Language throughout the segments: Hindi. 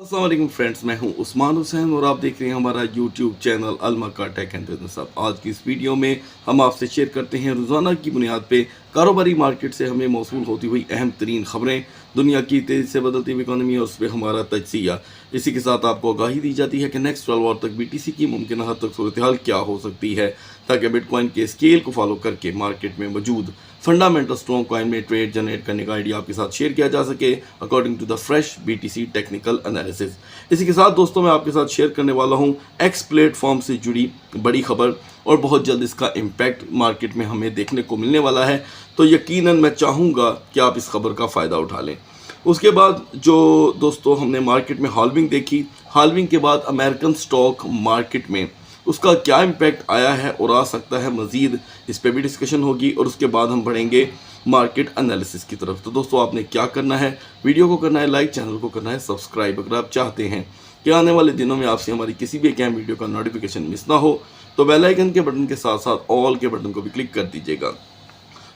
अस्सलाम वालेकुम फ्रेंड्स, मैं हूं उस्मान हुसैन और आप देख रहे हैं हमारा यूट्यूब चैनल अलमका टेक एंड बिजनेस हब। आज की इस वीडियो में हम आपसे शेयर करते हैं रोज़ाना की बुनियाद पे कारोबारी मार्केट से हमें मौसूल होती हुई अहम तरीन खबरें, दुनिया की तेज़ी से बदलती हुई इकानमी और उस पर हमारा तजिया। इसी के साथ आपको आगाही दी जाती है कि नेक्स्ट 12 आवर तक BTC की मुमकिन हद तक सूरत हाल क्या हो सकती है, ताकि बिटकॉइन के स्केल को फॉलो करके मार्केट में मौजूद फंडामेंटल स्ट्रॉन्ग कॉइन में ट्रेड जनरेट करने का आइडिया आपके साथ शेयर किया जा सके according to the fresh BTC technical analysis. इसी के साथ दोस्तों मैं आपके साथ शेयर करने वाला हूं एक्स प्लेटफॉर्म से जुड़ी बड़ी खबर और बहुत जल्द इसका इम्पैक्ट मार्केट में हमें देखने को मिलने वाला है, तो यकीनन मैं चाहूँगा कि आप इस खबर का फ़ायदा उठा लें। उसके बाद जो दोस्तों हमने मार्केट में हाल्विंग देखी, हाल्विंग के बाद अमेरिकन स्टॉक मार्केट में उसका क्या इम्पैक्ट आया है और आ सकता है मज़ीद, इस पर भी डिस्कशन होगी और उसके बाद हम बढ़ेंगे मार्केट एनालिसिस की तरफ। तो दोस्तों आपने क्या करना है, वीडियो को करना है लाइक, चैनल को करना है सब्सक्राइब। अगर आप चाहते हैं कि आने वाले दिनों में आपसे हमारी किसी भी एक अहम वीडियो का नोटिफिकेशन मिस ना हो तो बेल आइकन के बटन के साथ साथ ऑल के बटन को भी क्लिक कर दीजिएगा।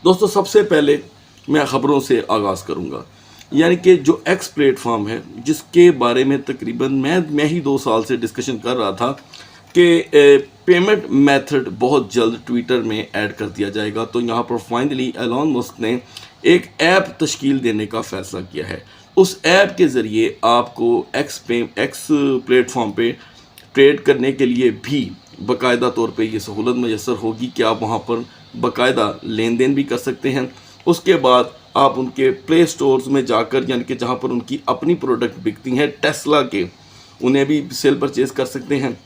दोस्तों सबसे पहले मैं ख़बरों से आगाज़ करूँगा, यानी कि जो एक्स प्लेटफॉर्म है जिसके बारे में तकरीबन मैं ही 2 साल से डिस्कशन कर रहा था कि पेमेंट मेथड बहुत जल्द ट्विटर में ऐड कर दिया जाएगा। तो यहाँ पर फाइनली एलॉन मस्क ने एक ऐप तश्कील देने का फ़ैसला किया है। उस ऐप के ज़रिए आपको एक्स प्लेटफॉर्म पे ट्रेड करने के लिए भी बाकायदा तौर पे ये सहूलत मैसर होगी कि आप वहाँ पर बाकायदा लेन देन भी कर सकते हैं। उसके बाद आप उनके प्ले स्टोर्स में जाकर, यानी कि जहाँ पर उनकी अपनी प्रोडक्ट बिकती हैं टेस्ला के, उन्हें भी सेल परचेज़ कर सकते हैं।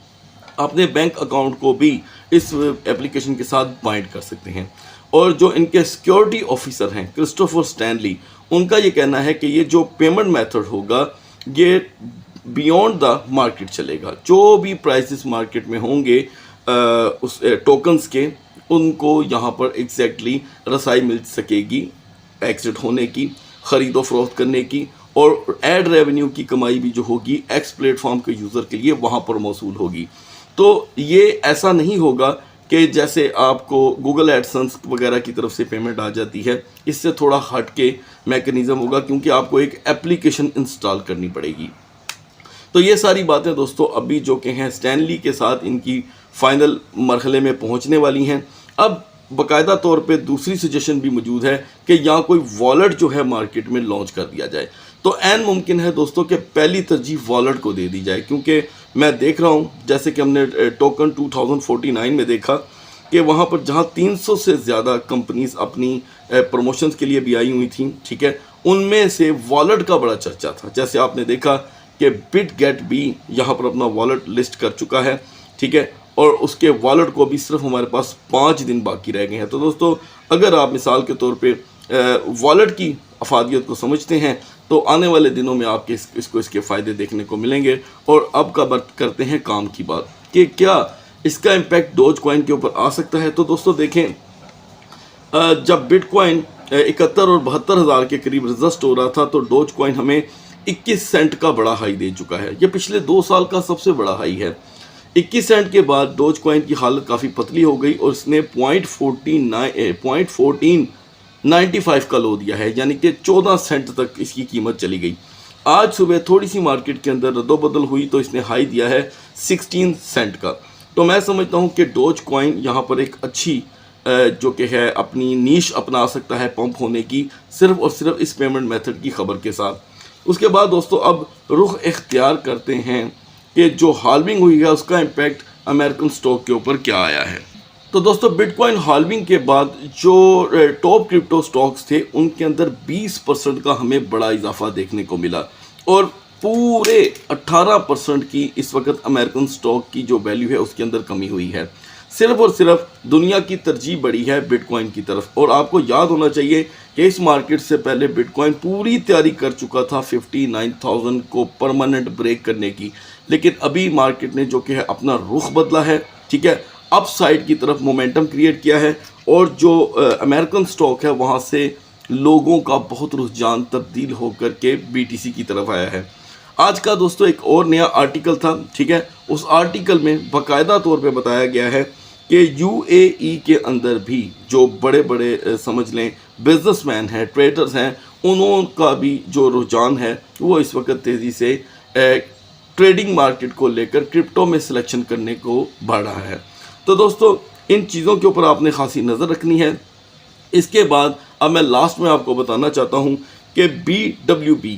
अपने बैंक अकाउंट को भी इस एप्लीकेशन के साथ बाइंड कर सकते हैं। और जो इनके सिक्योरिटी ऑफिसर हैं क्रिस्टोफर स्टैनली, उनका ये कहना है कि ये जो पेमेंट मेथड होगा ये बियॉन्ड द मार्केट चलेगा। जो भी प्राइसेस मार्केट में होंगे उस टोकन्स के, उनको यहाँ पर एग्जैक्टली रसाई मिल सकेगी एग्जिट होने की, ख़रीदो फरोख्त करने की, और एड रेवेन्यू की कमाई भी जो होगी एक्स प्लेटफॉर्म के यूज़र के लिए वहाँ पर मौसूल होगी। तो ये ऐसा नहीं होगा कि जैसे आपको गूगल एडसेंस वगैरह की तरफ से पेमेंट आ जाती है, इससे थोड़ा हट के मैकेनिज़्म होगा क्योंकि आपको एक एप्लीकेशन इंस्टॉल करनी पड़ेगी। तो ये सारी बातें दोस्तों अभी जो कि हैं स्टैनली के साथ इनकी फाइनल मरहले में पहुंचने वाली हैं। अब बाकायदा तौर पे दूसरी सजेशन भी मौजूद है कि यहाँ कोई वॉलेट जो है मार्केट में लॉन्च कर दिया जाए। तो ऐन मुमकिन है दोस्तों कि पहली तरजीह वॉलेट को दे दी जाए, क्योंकि मैं देख रहा हूँ जैसे कि हमने टोकन 2049 में देखा कि वहाँ पर जहाँ 300 से ज़्यादा कंपनीज अपनी प्रमोशंस के लिए भी आई हुई थी, ठीक है, उनमें से वॉलेट का बड़ा चर्चा था। जैसे आपने देखा कि BitGet भी यहाँ पर अपना वॉलेट लिस्ट कर चुका है, ठीक है, और उसके वॉलेट को भी सिर्फ हमारे पास 5 दिन बाकी रह गए हैं। तो दोस्तों अगर आप मिसाल के तौर पे वॉलेट की अफादियत को समझते हैं तो आने वाले दिनों में आपके इसके फ़ायदे देखने को मिलेंगे। और अब का बात करते हैं काम की बात कि क्या इसका इम्पैक्ट डोज कॉइन के ऊपर आ सकता है। तो दोस्तों देखें, जब बिटकॉइन 71 और 72 हज़ार के करीब रजिस्ट हो रहा था तो डोज कॉइन हमें 21 सेंट का बड़ा हाई दे चुका है। ये पिछले 2 साल का सबसे बड़ा हाई है। 21 सेंट के बाद डोज कॉइन की हालत काफ़ी पतली हो गई और इसने 0.1495 का लो दिया है, यानी कि 14 सेंट तक इसकी कीमत चली गई। आज सुबह थोड़ी सी मार्केट के अंदर रद्दोबदल हुई तो इसने हाई दिया है 16 सेंट का। तो मैं समझता हूँ कि डोज कॉइन यहाँ पर एक अच्छी जो कि है अपनी नीश अपना सकता है पंप होने की, सिर्फ और सिर्फ इस पेमेंट मेथड की खबर के साथ। उसके बाद दोस्तों अब रुख इख्तियार करते हैं कि जो हाल्विंग हुई है उसका इम्पैक्ट अमेरिकन स्टॉक के ऊपर क्या आया है। तो दोस्तों बिटकॉइन हाल्विंग के बाद जो टॉप क्रिप्टो स्टॉक्स थे उनके अंदर 20% का हमें बड़ा इजाफा देखने को मिला और पूरे 18% की इस वक्त अमेरिकन स्टॉक की जो वैल्यू है उसके अंदर कमी हुई है। सिर्फ और सिर्फ दुनिया की तरजीह बढ़ी है बिटकॉइन की तरफ। और आपको याद होना चाहिए कि इस मार्केट से पहले बिटकॉइन पूरी तैयारी कर चुका था 59,000 को परमानेंट ब्रेक करने की, लेकिन अभी मार्केट ने जो कि है अपना रुख बदला है, ठीक है, अप साइड की तरफ मोमेंटम क्रिएट किया है और जो अमेरिकन स्टॉक है वहाँ से लोगों का बहुत रुझान तब्दील होकर के BTC की तरफ आया है। आज का दोस्तों एक और नया आर्टिकल था, ठीक है, उस आर्टिकल में बाकायदा तौर पे बताया गया है कि UAE के अंदर भी जो बड़े बड़े समझ लें बिजनेसमैन हैं, ट्रेडर्स हैं, उनका भी जो रुझान है वो इस वक्त तेज़ी से ट्रेडिंग मार्केट को लेकर क्रिप्टो में सिलेक्शन करने को बढ़ रहा है। तो दोस्तों इन चीज़ों के ऊपर आपने खासी नज़र रखनी है। इसके बाद अब मैं लास्ट में आपको बताना चाहता हूं कि BWB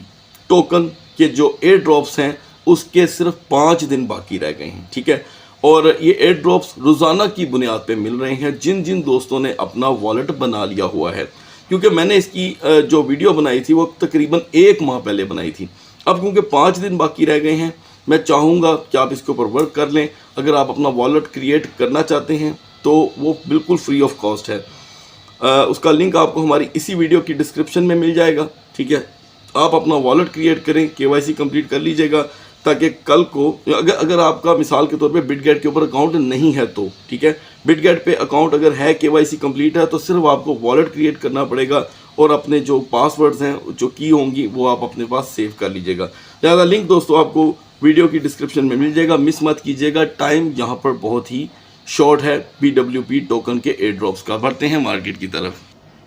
टोकन के जो एयर ड्रॉप्स हैं उसके सिर्फ 5 दिन बाकी रह गए हैं, ठीक है। और ये एयर ड्रॉप्स रोज़ाना की बुनियाद पे मिल रहे हैं जिन जिन दोस्तों ने अपना वॉलेट बना लिया हुआ है, क्योंकि मैंने इसकी जो वीडियो बनाई थी वो तकरीबन 1 माह पहले बनाई थी। अब क्योंकि 5 दिन बाकी रह गए हैं, मैं चाहूँगा कि आप इसके ऊपर वर्क कर लें। अगर आप अपना वॉलेट क्रिएट करना चाहते हैं तो वो बिल्कुल फ्री ऑफ कॉस्ट है। उसका लिंक आपको हमारी इसी वीडियो की डिस्क्रिप्शन में मिल जाएगा, ठीक है। आप अपना वॉलेट क्रिएट करें, KYC कंप्लीट कर लीजिएगा, ताकि कल को अगर आपका मिसाल के तौर पे बिटगेट के ऊपर अकाउंट नहीं है तो, ठीक है, बिटगेट पे अकाउंट अगर है, KYC कंप्लीट है, तो सिर्फ आपको वॉलेट क्रिएट करना पड़ेगा और अपने जो पासवर्ड्स हैं, जो की होंगी, वो आप अपने पास सेव कर लीजिएगा। ज़्यादा लिंक दोस्तों आपको वीडियो की डिस्क्रिप्शन में मिल जाएगा, मिस मत कीजिएगा। टाइम यहाँ पर बहुत ही शॉर्ट है BWP टोकन के एयर ड्रॉप्स का। बढ़ते हैं मार्केट की तरफ।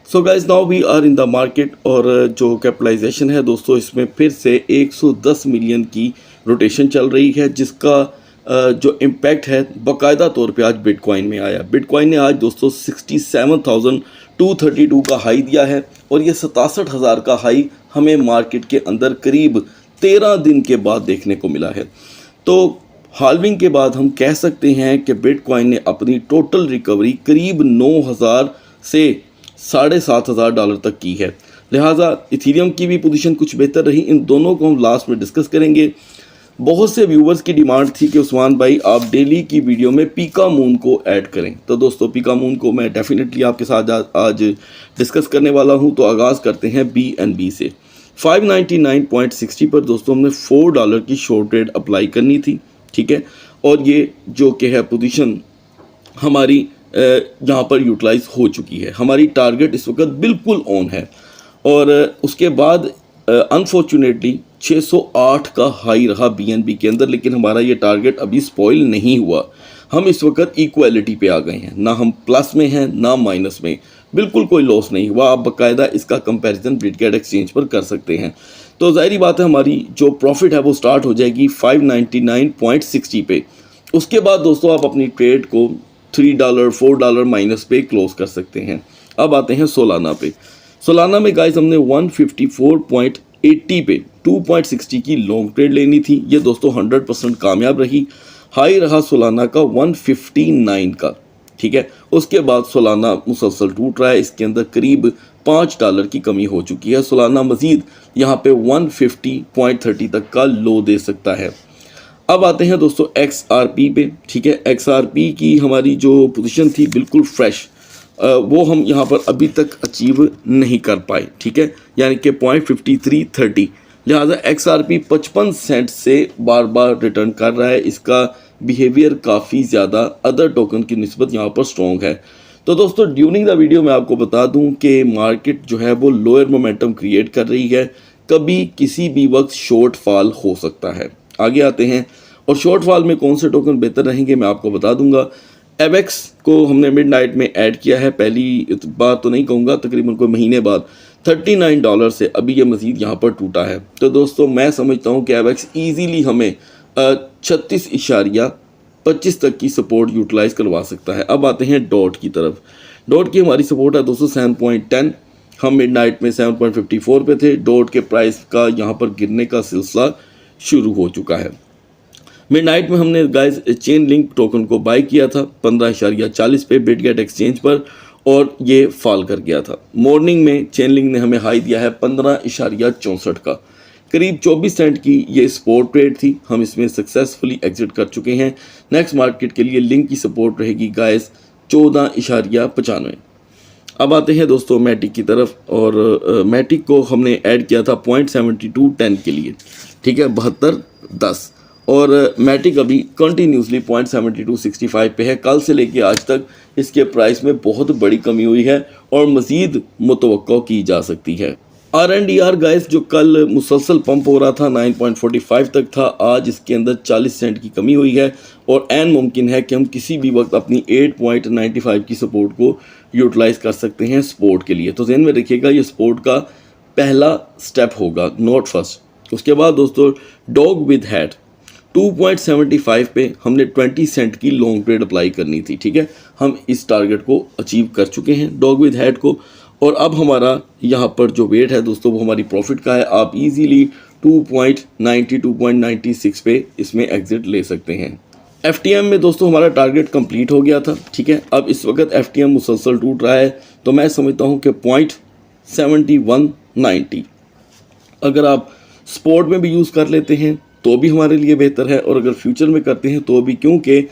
So guys now we are in the market और जो कैपिटलाइजेशन है दोस्तों इसमें फिर से 110 मिलियन की रोटेशन चल रही है, जिसका जो इम्पैक्ट है बाकायदा तौर पे आज बिटकॉइन में आया। बिटकॉइन ने आज दोस्तों 67,232 का हाई दिया है और ये 67,000 का हाई हमें मार्केट के अंदर करीब 13 दिन के बाद देखने को मिला है। तो हाल्विंग के बाद हम कह सकते हैं कि बिटकॉइन ने अपनी टोटल रिकवरी करीब 9,000 से $7,500 तक की है। लिहाजा इथीरियम की भी पोजीशन कुछ बेहतर रही। इन दोनों को हम लास्ट में डिस्कस करेंगे। बहुत से व्यूवर्स की डिमांड थी कि उस्मान भाई आप डेली की वीडियो में पीका मून को ऐड करें, तो दोस्तों पीका मून को मैं डेफिनेटली आपके साथ आज डिस्कस करने वाला हूं। तो आगाज़ करते हैं BNB से। 599.60 पर दोस्तों हमने $4 की शॉर्ट ट्रेड अप्लाई करनी थी, ठीक है। और ये जो कि है पोजीशन हमारी यहाँ पर यूटिलाइज हो चुकी है। हमारी टारगेट इस वक्त बिल्कुल ऑन है। और उसके बाद अनफॉर्चुनेटली 608 का हाई रहा BNB के अंदर, लेकिन हमारा ये टारगेट अभी स्पॉइल नहीं हुआ। हम इस वक्त इक्वलिटी पे आ गए हैं, ना हम प्लस में हैं ना माइनस में, बिल्कुल कोई लॉस नहीं हुआ। आप बाकायदा इसका कंपैरिजन बिटगेट एक्सचेंज पर कर सकते हैं। तो ज़ाहिरी बात है हमारी जो प्रॉफिट है वो स्टार्ट हो जाएगी 599.60 पे। उसके बाद दोस्तों आप अपनी ट्रेड को $3 $4 माइनस पे क्लोज कर सकते हैं। अब आते हैं सोलाना पे। सोलाना में गाइस हमने 154.80 पे 2.60 की लॉन्ग ट्रेड लेनी थी। ये दोस्तों 100% कामयाब रही। हाई रहा सोलाना का 159 का, ठीक है। उसके बाद सोलाना मुसलसल टूट रहा है, इसके अंदर करीब $5 की कमी हो चुकी है। सोलाना मजीद यहाँ पे 150.30 तक का लो दे सकता है। अब आते हैं दोस्तों XRP पे, ठीक है। XRP की हमारी जो पोजीशन थी बिल्कुल फ्रेश, वो हम यहाँ पर अभी तक अचीव नहीं कर पाए, ठीक है, यानी कि 0.5330। लिहाजा XRP 55 सेंट से बार बार रिटर्न कर रहा है। इसका बिहेवियर काफ़ी ज़्यादा अदर टोकन की निस्बत यहाँ पर स्ट्रॉन्ग है। तो दोस्तों ड्यूरिंग द वीडियो मैं आपको बता दूं कि मार्केट जो है वो लोअर मोमेंटम क्रिएट कर रही है, कभी किसी भी वक्त शॉर्ट फॉल हो सकता है। आगे आते हैं और शॉर्ट फॉल में कौन से टोकन बेहतर रहेंगे मैं आपको बता दूंगा। एवेक्स को हमने मिडनाइट में ऐड किया है, पहली बार तो नहीं कहूँगा, तकरीबन कोई महीने बाद $39 से अभी ये मज़ीद यहाँ पर टूटा है। तो दोस्तों मैं समझता हूँ कि एवेक्स ईजीली हमें 36.25 तक की सपोर्ट यूटिलाइज करवा सकता है। अब आते हैं डॉट की तरफ। डॉट की हमारी सपोर्ट है दोस्तों 7.10। हम मिडनाइट में 7.54 पे थे। डॉट के प्राइस का यहाँ पर गिरने का सिलसिला शुरू हो चुका है। मिडनाइट में हमने गाइस चेन लिंक टोकन को बाय किया था 15.40 पे बिटगेट एक्सचेंज पर, और ये फॉल कर गया था। मॉर्निंग में चेन लिंक ने हमें हाई दिया है 15.64 का, करीब 24 सेंट की ये सपोर्ट ट्रेड थी। हम इसमें सक्सेसफुली एग्जिट कर चुके हैं। नेक्स्ट मार्केट के लिए लिंक की सपोर्ट रहेगी गाइस 14.95। अब आते हैं दोस्तों मैटिक की तरफ, और मैटिक को हमने ऐड किया था 0.7210 के लिए, ठीक है, 72.10। और मैटिक अभी कंटिन्यूसली 0.7265 पे है। कल से लेके आज तक इसके प्राइस में बहुत बड़ी कमी हुई है और मज़ीद मुतवक्को की जा सकती है। RNDR गाइस जो कल मुसलसल पंप हो रहा था 9.45 तक था, आज इसके अंदर 40 सेंट की कमी हुई है और एन मुमकिन है कि हम किसी भी वक्त अपनी 8.95 की सपोर्ट को यूटिलाइज़ कर सकते हैं सपोर्ट के लिए। तो ध्यान में रखिएगा ये सपोर्ट का पहला स्टेप होगा, नॉट फर्स्ट, उसके बाद दोस्तों डॉग विद हेड 2.75 पे हमने 20 सेंट की लॉन्ग ट्रेड अप्लाई करनी थी, ठीक है। हम इस टारगेट को अचीव कर चुके हैं डॉग विद हेड को, और अब हमारा यहाँ पर जो वेट है दोस्तों वो हमारी प्रॉफिट का है। आप इजीली 2.90 2.96 पे इसमें एग्जिट ले सकते हैं। FTM में दोस्तों हमारा टारगेट कंप्लीट हो गया था, ठीक है। अब इस वक्त FTM मुसलसल टूट रहा है, तो मैं समझता हूँ कि 0.7190 अगर आप स्पॉट में भी यूज़ कर लेते हैं तो भी हमारे लिए बेहतर है, और अगर फ्यूचर में करते हैं तो भी, क्योंकि ये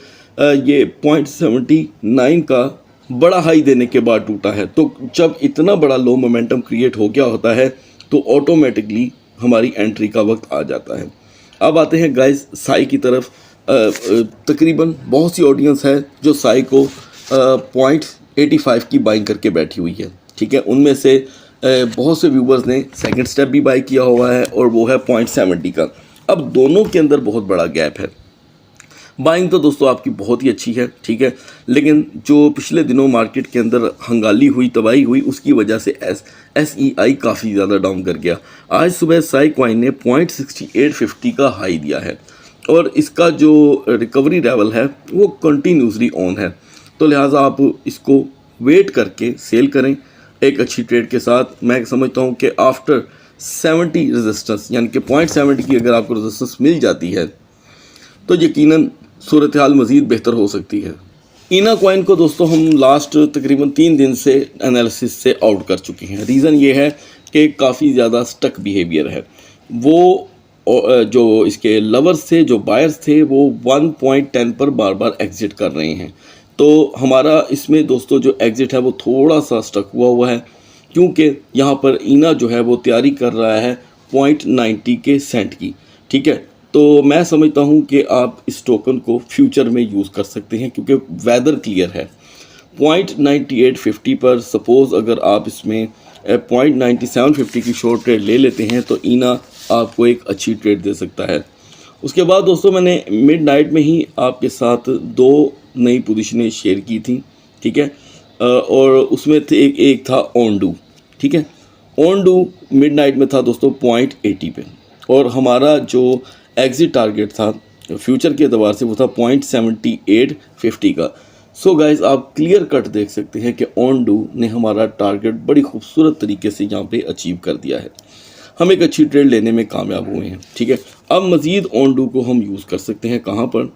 0.79 का बड़ा हाई देने के बाद टूटा है। तो जब इतना बड़ा लो मोमेंटम क्रिएट हो गया होता है तो ऑटोमेटिकली हमारी एंट्री का वक्त आ जाता है। अब आते हैं गाइस साई की तरफ। तकरीबन बहुत सी ऑडियंस है जो साई को 0.85 की बाइंग करके बैठी हुई है, ठीक है। उनमें से बहुत से व्यूवर्स ने सेकंड स्टेप भी बाई किया हुआ है और वो है 0.70 का। अब दोनों के अंदर बहुत बड़ा गैप है। बाइंग तो दोस्तों आपकी बहुत ही अच्छी है, ठीक है, लेकिन जो पिछले दिनों मार्केट के अंदर हंगाली हुई, तबाही हुई, उसकी वजह से SEI काफ़ी ज़्यादा डाउन कर गया। आज सुबह साई कॉइन ने 0.6850 का हाई दिया है और इसका जो रिकवरी लेवल है वो कंटिन्यूसली ऑन है, तो लिहाजा आप इसको वेट करके सेल करें एक अच्छी ट्रेड के साथ। मैं समझता हूँ कि आफ्टर 70 रेजिस्टेंस, यानी कि 0.70 की अगर आपको रेजिस्टेंस मिल जाती है तो यकीनन सूरत हाल मज़ीद बेहतर हो सकती है। ईना कॉइन को दोस्तों हम लास्ट तकरीबन 3 दिन से एनालिसिस से आउट कर चुके हैं। रीज़न ये है कि काफ़ी ज़्यादा स्टक बिहेवियर है। वो जो इसके लवर्स थे, जो बायर्स थे, वो 1.10 पर बार बार एग्ज़िट कर रहे हैं। तो हमारा इसमें दोस्तों जो एग्ज़िट है वो थोड़ा सा स्टक हुआ है, क्योंकि यहाँ पर ईना जो है वो तैयारी कर रहा है 0.90 के सेंट की, ठीक है। तो मैं समझता हूँ कि आप इस टोकन को फ्यूचर में यूज़ कर सकते हैं, क्योंकि वेदर क्लियर है। 0.9850 पर सपोज़ अगर आप इसमें 0.9750 की शॉर्ट ट्रेड ले लेते हैं तो ईना आपको एक अच्छी ट्रेड दे सकता है। उसके बाद दोस्तों मैंने मिडनाइट में ही आपके साथ 2 नई पोजीशनें शेयर की थी, ठीक है, और उसमें एक था ओंडू, ठीक है। ओंडू मिडनाइट में था दोस्तों 0.80 पे, और हमारा जो एग्ज़िट टारगेट था फ्यूचर के अतबार से वो था 0.7850 का। सो गाइस आप क्लियर कट देख सकते हैं कि ओंडू ने हमारा टारगेट बड़ी खूबसूरत तरीके से यहाँ पे अचीव कर दिया है। हम एक अच्छी ट्रेड लेने में कामयाब हुए हैं, ठीक है। अब मज़ीद ओंडू को हम यूज़ कर सकते हैं कहाँ पर,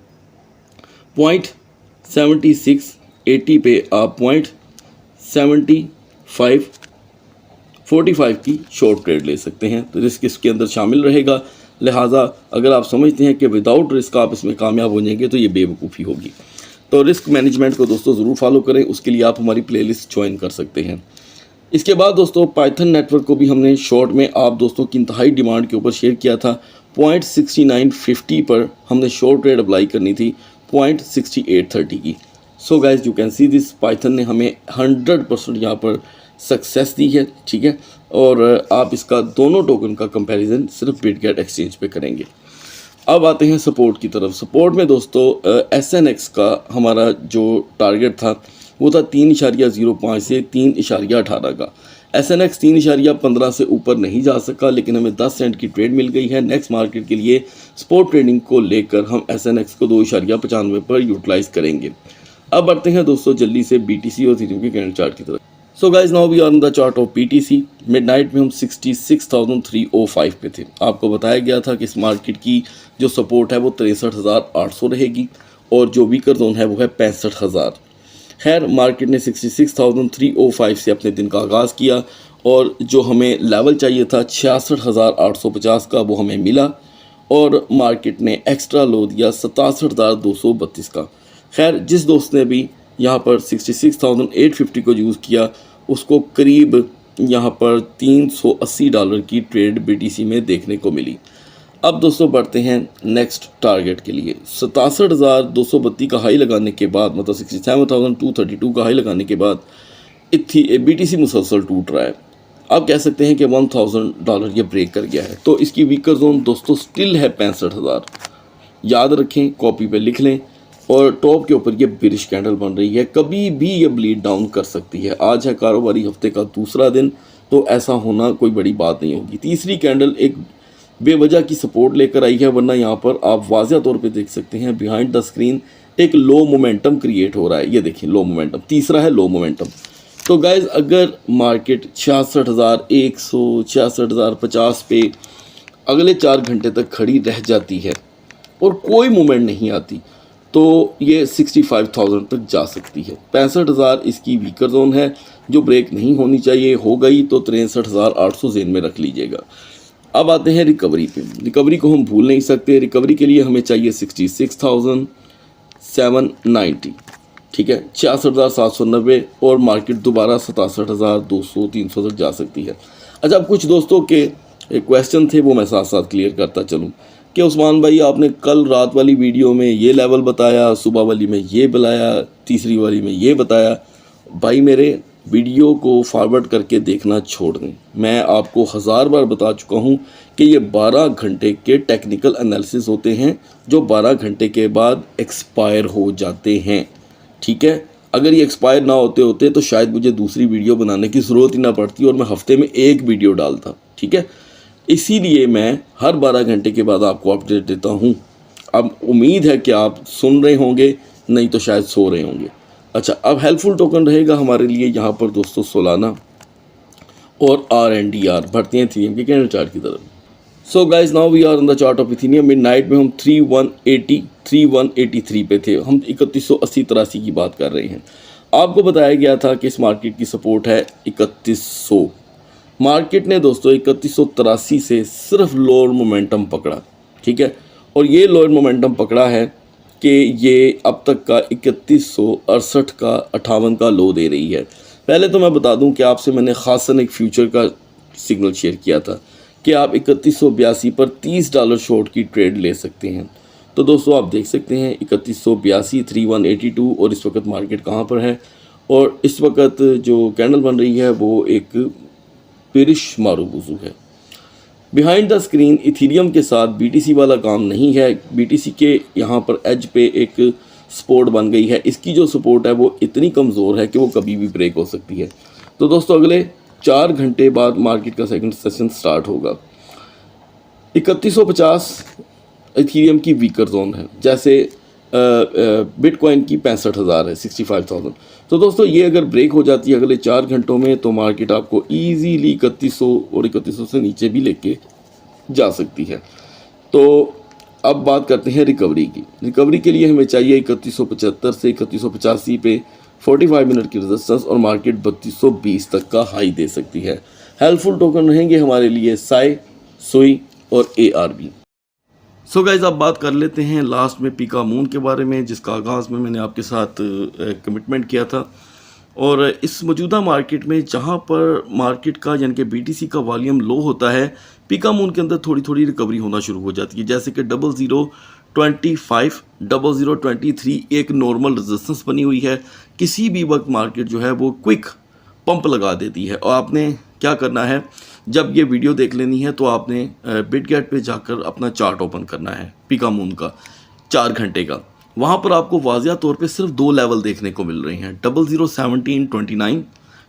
0.7680 पे आप 0.7545 की शॉर्ट ट्रेड ले सकते हैं, तो रिस्क इसके अंदर शामिल रहेगा। लिहाजा अगर आप समझते हैं कि विदाउट रिस्क आप इसमें कामयाब हो जाएंगे तो ये बेवकूफ़ी होगी। तो रिस्क मैनेजमेंट को दोस्तों ज़रूर फॉलो करें, उसके लिए आप हमारी प्लेलिस्ट ज्वाइन कर सकते हैं। इसके बाद दोस्तों पाइथन नेटवर्क को भी हमने शॉर्ट में आप दोस्तों की इंतहाई डिमांड के ऊपर शेयर किया था। 0.6950 पर हमने शॉर्ट ट्रेड अप्लाई करनी थी 0.6830 की। So guys you can see this, Python ने हमें 100% यहाँ पर सक्सेस दी है, ठीक है। और आप इसका दोनों टोकन का कंपैरिजन सिर्फ बिटगेट एक्सचेंज पे करेंगे। अब आते हैं सपोर्ट की तरफ। सपोर्ट में दोस्तों SNX का हमारा जो टारगेट था वो था 3.05 से 3.18 का। SNX 3.15 से ऊपर नहीं जा सका, लेकिन हमें 10 सेंट की ट्रेड मिल गई है। नेक्स्ट मार्केट के लिए स्पॉट ट्रेडिंग को लेकर हम SNX को 2.95 पर यूटिलाइज़ करेंगे। अब बढ़ते हैं दोस्तों जल्दी से BTC और इथेरियम के कैंडल चार्ट की तरफ। So guys now we are on the chart of BTC। Midnight में हम 66,305 पे थे। आपको बताया गया था कि इस मार्केट की जो सपोर्ट है वो 63,800 रहेगी और जो वीकर जोन है वो है 65,000। खैर मार्केट ने 66,305 से अपने दिन का आगाज़ किया और जो हमें लेवल चाहिए था 66,850 का वो हमें मिला, और मार्केट ने एक्स्ट्रा लो दिया 67,232 का। खैर जिस दोस्त ने भी यहाँ पर 66,850 को यूज़ किया उसको करीब यहाँ पर $380 की ट्रेड BTC में देखने को मिली। अब दोस्तों बढ़ते हैं नेक्स्ट टारगेट के लिए। 67,232 का हाई लगाने के बाद, मतलब 67,232 का हाई लगाने के बाद BTC मुसलसल टूट रहा है। आप कह सकते हैं कि $1,000 ये ब्रेक कर गया है, तो इसकी वीकर जोन दोस्तों स्टिल है 65,000। याद रखें, कॉपी पे लिख लें, और टॉप के ऊपर ये बिरिश कैंडल बन रही है, कभी भी ये ब्लीड डाउन कर सकती है। आज है कारोबारी हफ्ते का दूसरा दिन, तो ऐसा होना कोई बड़ी बात नहीं होगी। तीसरी कैंडल एक बेवजह की सपोर्ट लेकर आई है, वरना यहाँ पर आप वाज़ह तौर पे देख सकते हैं बिहाइंड द स्क्रीन एक लो मोमेंटम क्रिएट हो रहा है। ये देखिए लो मोमेंटम, तीसरा है लो मोमेंटम। तो गाइज अगर मार्केट 66,100 66,050 पे अगले 4 घंटे तक खड़ी रह जाती है और कोई मूवमेंट नहीं आती तो ये 65,000 तक जा सकती है। 65,000 इसकी वीकर जोन है जो ब्रेक नहीं होनी चाहिए, हो गई तो 63,800 जेन में रख लीजिएगा। अब आते हैं रिकवरी पे। रिकवरी को हम भूल नहीं सकते, रिकवरी के लिए हमें चाहिए 66,790, ठीक है, 66,790 और मार्केट दोबारा 67,200-300 तक जा सकती है। अच्छा, अब कुछ दोस्तों के क्वेश्चन थे वो मैं साथ साथ क्लियर करता चलूँ कि उस्मान भाई आपने कल रात वाली वीडियो में ये लेवल बताया, सुबह वाली में ये बताया, तीसरी वाली में ये बताया। भाई मेरे वीडियो को फॉरवर्ड करके देखना छोड़ दें। मैं आपको 1000 बार बता चुका हूँ कि ये 12 घंटे के टेक्निकल एनालिसिस होते हैं जो 12 घंटे के बाद एक्सपायर हो जाते हैं, ठीक है। अगर ये एक्सपायर ना होते तो शायद मुझे दूसरी वीडियो बनाने की ज़रूरत ही ना पड़ती और मैं हफ्ते में एक वीडियो डालता, ठीक है। इसीलिए मैं हर 12 घंटे के बाद आपको अपडेट देता हूँ। अब उम्मीद है कि आप सुन रहे होंगे, नहीं तो शायद सो रहे होंगे। अच्छा, अब हेल्पफुल टोकन रहेगा हमारे लिए यहाँ पर दोस्तों सोलाना और RNDR बढ़ते हैं इथेरियम के कैंडल चार्ट की तरफ। So guys now we are on the chart of Ethereum. Midnight में हम 3183 पे थे, हम 3180-83 की बात कर रहे हैं। आपको बताया गया था कि इस मार्केट की सपोर्ट है 3100। मार्केट ने दोस्तों 3183 से सिर्फ लोअर मोमेंटम पकड़ा, ठीक है, और ये लोअर मोमेंटम पकड़ा है कि ये अब तक का 3168 का 58 का लो दे रही है। पहले तो मैं बता दूं कि आपसे मैंने खासन एक फ्यूचर का सिग्नल शेयर किया था कि आप 3182 पर $30 शॉर्ट की ट्रेड ले सकते हैं। तो दोस्तों आप देख सकते हैं 3182 3182 और इस वक्त मार्केट कहाँ पर है। और इस वक्त जो कैंडल बन रही है वो एक पेरिश मारूबुजू है। बिहाइंड द स्क्रीन इथेरियम के साथ BTC वाला काम नहीं है। BTC के यहाँ पर एज पे एक सपोर्ट बन गई है, इसकी जो सपोर्ट है वो इतनी कमज़ोर है कि वो कभी भी ब्रेक हो सकती है। तो दोस्तों अगले 4 घंटे बाद मार्केट का सेकंड सेशन स्टार्ट होगा। 3150 इथेरियम की वीकर जोन है, जैसे बिटकॉइन की 65,000 है, 65,000। तो दोस्तों ये अगर ब्रेक हो जाती है अगले 4 घंटों में तो मार्केट आपको ईजीली 3100 और 3100 से नीचे भी लेके जा सकती है। तो अब बात करते हैं रिकवरी की। रिकवरी के लिए हमें चाहिए 3175 से 3185 पे 45 मिनट की रेजिस्टेंस और मार्केट 3220 तक का हाई दे सकती है। हेल्पफुल टोकन रहेंगे हमारे लिए साई, सुई और ARB। सो गाइज अब बात कर लेते हैं लास्ट में पीका मून के बारे में, जिसका आगाज़ में मैंने आपके साथ कमिटमेंट किया था। और इस मौजूदा मार्केट में जहां पर मार्केट का यानी कि BTC का वॉल्यूम लो होता है, पीका मून के अंदर थोड़ी थोड़ी रिकवरी होना शुरू हो जाती है। जैसे कि 0025 0023 एक नॉर्मल रेजिस्टेंस बनी हुई है। किसी भी वक्त मार्केट जो है वो क्विक पंप लगा देती है और आपने क्या करना है, जब ये वीडियो देख लेनी है तो आपने बिटगेट पे जाकर अपना चार्ट ओपन करना है पीका मून का 4 घंटे का। वहाँ पर आपको वाज़िया तौर पे सिर्फ 2 लेवल देखने को मिल रहे हैं, 001729,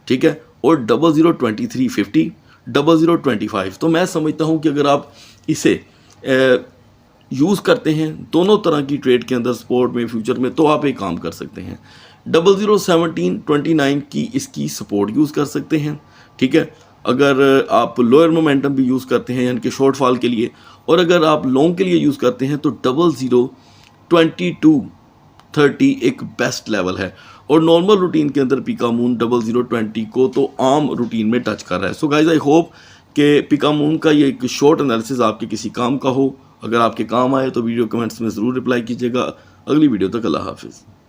ठीक है, और 002350, 0025। तो मैं समझता हूँ कि अगर आप इसे यूज़ करते हैं दोनों तरह की ट्रेड के अंदर, स्पोर्ट में, फ्यूचर में, तो आप एक काम कर सकते हैं, 001729 की इसकी सपोर्ट यूज़ कर सकते हैं, ठीक है। अगर आप लोअर मोमेंटम भी यूज़ करते हैं यानी कि शॉर्ट फॉल के लिए, और अगर आप लॉन्ग के लिए यूज़ करते हैं तो 002230 एक बेस्ट लेवल है। और नॉर्मल रूटीन के अंदर पीका मून 0020 को तो आम रूटीन में टच कर रहा है। सो गाइज आई होप कि पीका मून का ये एक शॉर्ट एनालिसिस आपके किसी काम का हो। अगर आपके काम आए तो वीडियो कमेंट्स में ज़रूर रिप्लाई कीजिएगा। अगली वीडियो तक अल्लाह हाफिज़।